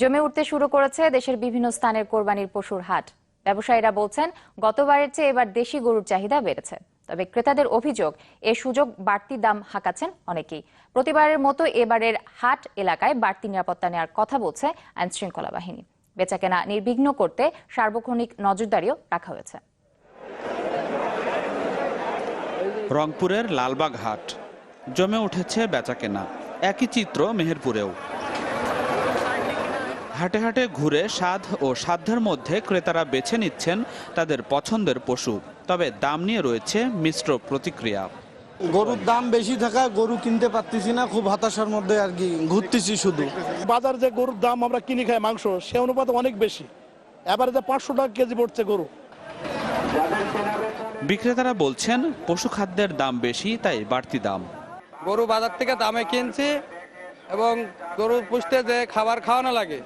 জমে উঠতে শুরু করেছে দেশের বিভিন্ন স্থানের কোরবানির পশুর হাট। ব্যবসায়ীরা বলছেন গতবারের চেয়ে এবার দেশি গরুর চাহিদা বেড়েছে। তবে ক্রেতাদের অভিযোগ এ সুযোগ বাড়তি দাম হাঁকাচ্ছেন অনেকেই। প্রতিবারের মতো এবারের হাট এলাকায় বাড়তি নিরাপত্তা নেওয়ার কথা বলছে আইন শৃঙ্খলা বাহিনী। বেচাকেনা নির্বিঘ্ন করতে সার্বক্ষণিক নজরদারিও রাখা হয়েছে। রংপুরের লালবাগ হাট জমে উঠেছে বেচাকেনা। একই চিত্র মেহেরপুরেও। হাটে হাটে ঘুরে স্বাদ ও সাধ্যের মধ্যে ক্রেতারা বেছে নিচ্ছেন তাদের পছন্দের পশু। তবে দাম নিয়ে রয়েছে মিশ্র প্রতিক্রিয়া। গরুর দাম বেশি থাকায় গরু কিনতে পারতেছি না, খুব হতাশার মধ্যে আর কি ঘুরতেছি শুধু। বাজার যে গরুর দাম আমরা কিনে খাই মাংস, সে অনুপাতে অনেক বেশি। এবারে যে 500 টাকা কেজি পড়ছে গরু। বিক্রেতারা বলছেন পশু খাদ্যের দাম বেশি, তাই বাড়তি দাম। গরু বাজার থেকে দামে কিনছি এবং গরু পুষতে যে খাবার খাওয়ানো লাগে,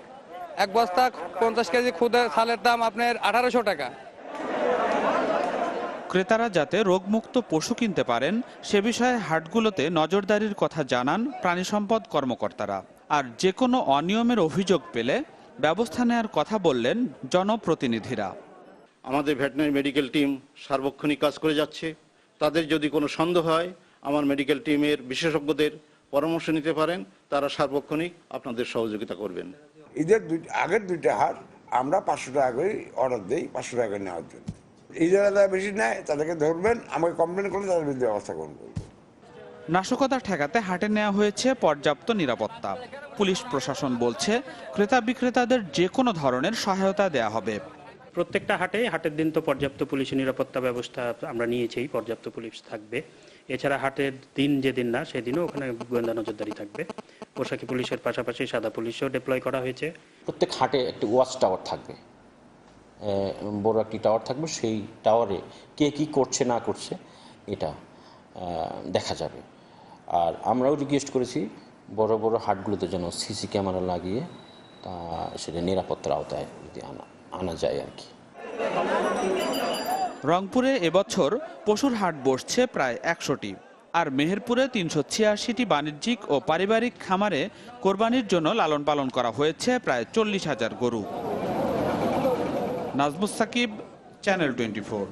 এক বস্তা 50 কেজি খুদের ছালের দাম আপনার 1800 টাকা। ক্রেতারা যাতে রোগমুক্ত পশু কিনতে পারেন সে বিষয়ে হাটগুলোতে নজরদারির কথা জানান প্রাণী সম্পদ কর্মকর্তারা। আর যে কোনো অনিয়মের অভিযোগ পেলে ব্যবস্থা নেওয়ার কথা বললেন জনপ্রতিনিধিরা। আমাদের ভেটেরিনারি মেডিকেল টিম সার্বক্ষণিক কাজ করে যাচ্ছে। তাদের যদি কোনো সন্দেহ হয় আমার মেডিকেল টিমের বিশেষজ্ঞদের পরামর্শ নিতে পারেন, তারা সার্বক্ষণিক আপনাদের সহযোগিতা করবেন। ঈদের আগের দুইটা হাট আমরা 500 টাকা করে অর্ডার দিই, 500 টাকা করে নেওয়ার জন্য। ঈদের যারা বেশি নেয় তাদেরকে ধরবেন, আমাকে কমপ্লেন করলে তাদের বিরুদ্ধে ব্যবস্থা গ্রহণ করবেন। নাশকতা ঠেকাতে হাটে নেওয়া হয়েছে পর্যাপ্ত নিরাপত্তা। পুলিশ প্রশাসন বলছে ক্রেতা বিক্রেতাদের যে কোনো ধরনের সহায়তা দেয়া হবে। প্রত্যেকটা হাটের দিন তো পর্যাপ্ত পুলিশের নিরাপত্তা ব্যবস্থা আমরা নিয়েছি, পর্যাপ্ত পুলিশ থাকবে। এছাড়া হাটের দিন যেদিন না সেদিনও ওখানে গোয়েন্দা নজরদারি থাকবে। পোশাকি পুলিশের পাশাপাশি সাদা পুলিশও ডিপ্লয় করা হয়েছে। প্রত্যেক হাটে একটি ওয়াচ টাওয়ার থাকবে, বড় একটি টাওয়ার থাকবে। সেই টাওয়ারে কে কি করছে না করছে এটা দেখা যাবে। আর আমরাও রিকোয়েস্ট করেছি বড় বড় হাটগুলোতে যেন সিসি ক্যামেরা লাগিয়ে সেটা নিরাপত্তার আওতায় যদি আনা যায় আর কি। রংপুরে এবছর পশুর হাট বসছে প্রায় 100টি। আর মেহেরপুরে 386টি বাণিজ্যিক ও পারিবারিক খামারে কোরবানির জন্য লালন পালন করা হয়েছে প্রায় 40,000 গরু। নাজমুস সাকিব, চ্যানেল 24।